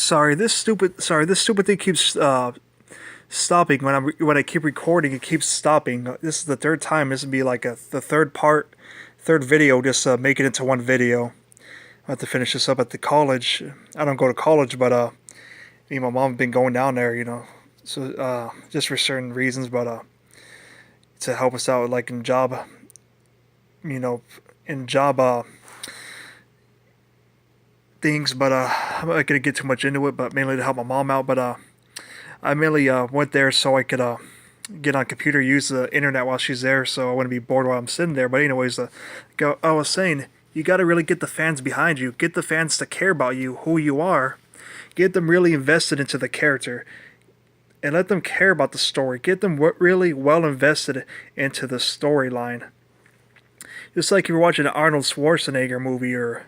Sorry, this stupid thing keeps stopping when I keep recording. It keeps stopping. This is the third time. This would be like the third video. Just make it into one video. I have to finish this up at the college. I don't go to college, but me and my mom have been going down there. So just for certain reasons, but to help us out, like in job, you know, in job things. But I'm not gonna get too much into it. But mainly to help my mom out. But I mainly went there so I could get on computer, use the internet while she's there, so I wouldn't be bored while I'm sitting there. But anyways, I was saying, you got to really get the fans behind you. Get the fans to care about you, who you are. Get them really invested into the character, and let them care about the story. Get them really well invested into the storyline. Just like if you're watching an Arnold Schwarzenegger movie, or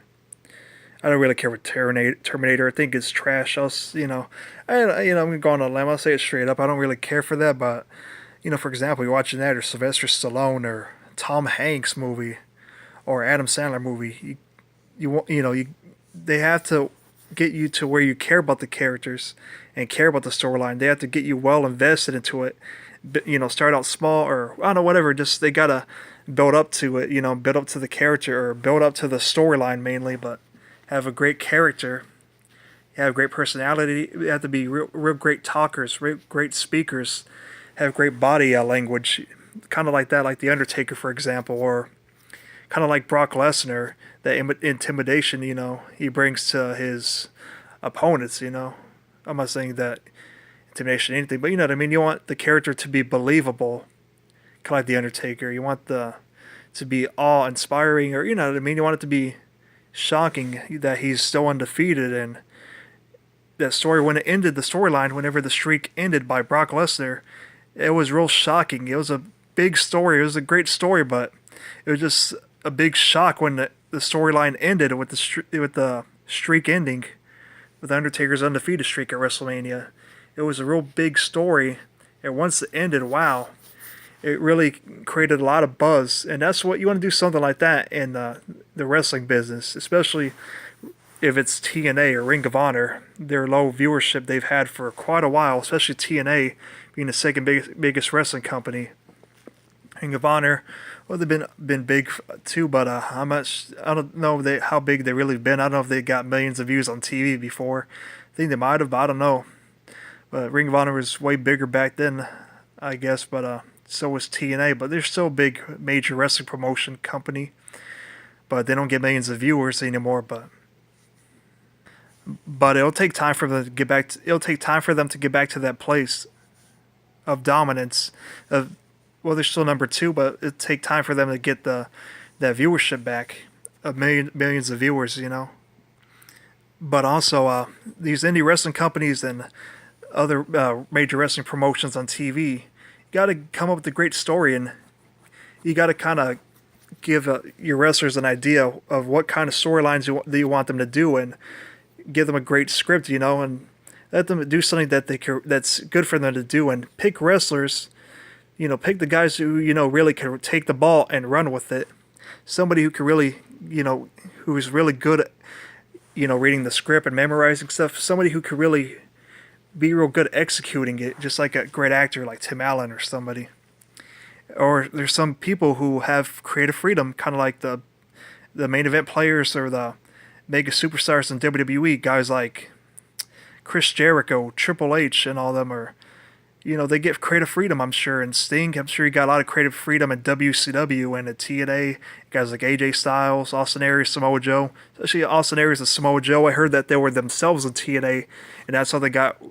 I don't really care for Terminator. I think it's trash. I'm gonna go on a limb. I'll say it straight up. I don't really care for that. But for example, you're watching that or Sylvester Stallone or Tom Hanks movie or Adam Sandler movie. They have to get you to where you care about the characters and care about the storyline. They have to get you well invested into it. Start out small, or I don't know, whatever. Just they gotta build up to it. Build up to the character, or build up to the storyline mainly. But have a great character, have great personality. You have to be real great talkers, real great speakers, have great body language, kind of like that, like the Undertaker, for example, or kind of like Brock Lesnar. That intimidation, he brings to his opponents. I'm not saying that intimidation anything, but you know what I mean. You want the character to be believable, kind of like the Undertaker. You want to be awe-inspiring, or you know what I mean. You want it to be shocking that he's still undefeated. And that story, when it ended, the storyline, whenever the streak ended by Brock Lesnar, it was real shocking. It was a big story. It was a great story, but it was just a big shock when the storyline ended with the streak ending, with Undertaker's undefeated streak at WrestleMania. It was a real big story, and once it ended, wow, it really created a lot of buzz. And that's what you want to do, something like that in the wrestling business, especially if it's TNA or Ring of Honor. Their low viewership they've had for quite a while, especially TNA being the second biggest wrestling company. Ring of Honor, well, they've been big too, but how much, I don't know how big they really been. I don't know if they got millions of views on TV before. I think they might have, but I don't know. But Ring of Honor was way bigger back then, I guess. But so was TNA. But they're still a big, major wrestling promotion company. But they don't get millions of viewers anymore. But it'll take time for them to get back. It'll take time for them to get back to that place of dominance. Well, they're still number two, but it'll take time for them to get that viewership back of millions of viewers. But also, these indie wrestling companies and other major wrestling promotions on TV, you got to come up with a great story, and you got to kind of give your wrestlers an idea of what kind of storylines you want them to do, and give them a great script, and let them do something that's good for them to do, and pick wrestlers, pick the guys who really can take the ball and run with it. Somebody who can really, who is really good at, reading the script and memorizing stuff. Somebody who can really be real good at executing it, just like a great actor like Tim Allen or somebody. Or there's some people who have creative freedom, kind of like the main event players or the mega superstars in WWE, guys like Chris Jericho, Triple H, and all them are, they get creative freedom, I'm sure. And Sting, I'm sure he got a lot of creative freedom at WCW and at TNA. Guys like AJ Styles, Austin Aries, Samoa Joe. Especially Austin Aries and Samoa Joe. I heard that they were themselves in TNA, and that's how they got,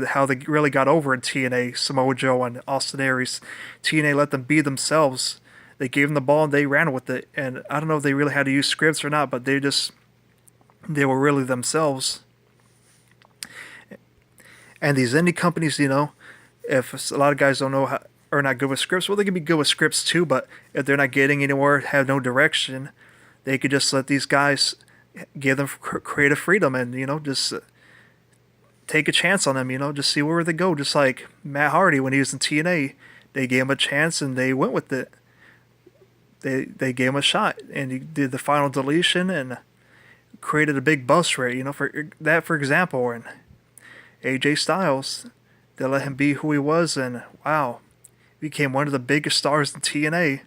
how they really got over in TNA, Samoa Joe and Austin Aries. TNA let them be themselves. They gave them the ball and they ran with it. And I don't know if they really had to use scripts or not, but they were really themselves. And these indie companies, if a lot of guys don't know how, are not good with scripts, well, they can be good with scripts too, but if they're not getting anywhere, have no direction, they could just let these guys, give them creative freedom, and, just take a chance on them, just see where they go. Just like Matt Hardy when he was in TNA, they gave him a chance and they went with it. They gave him a shot, and he did the final deletion, and created a big buzz rate. You know, for that, for example, and AJ Styles, they let him be who he was, and wow, became one of the biggest stars in TNA.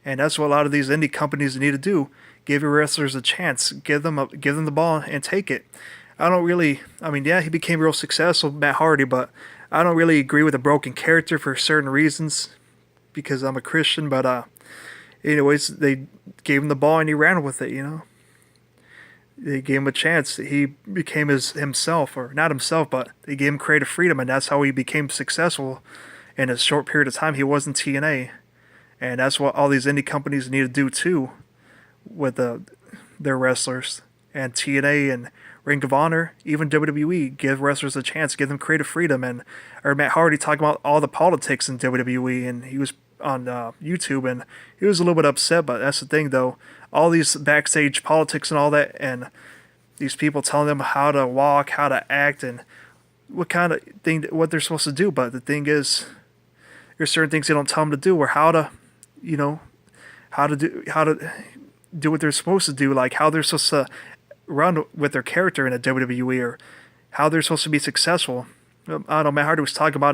And that's what a lot of these indie companies need to do: give your wrestlers a chance, give them the ball, and take it. I don't really. I mean, yeah, he became real successful, Matt Hardy, but I don't really agree with a broken character for certain reasons because I'm a Christian. But anyways, they gave him the ball and he ran with it. You know, they gave him a chance. He became himself, or not himself, but they gave him creative freedom, and that's how he became successful in a short period of time he was in TNA. And that's what all these indie companies need to do too with their wrestlers. And TNA and Ring of Honor, even WWE, give wrestlers a chance, give them creative freedom. And I heard Matt Hardy talking about all the politics in WWE, and he was on YouTube, and he was a little bit upset. But that's the thing, though, all these backstage politics and all that, and these people telling them how to walk, how to act, and what kind of thing, what they're supposed to do. But the thing is, there's certain things they don't tell them to do, or how to, you know, how to do what they're supposed to do, like how they're supposed to run with their character in a WWE, or how they're supposed to be successful. I don't know, Matt Hardy was talking about it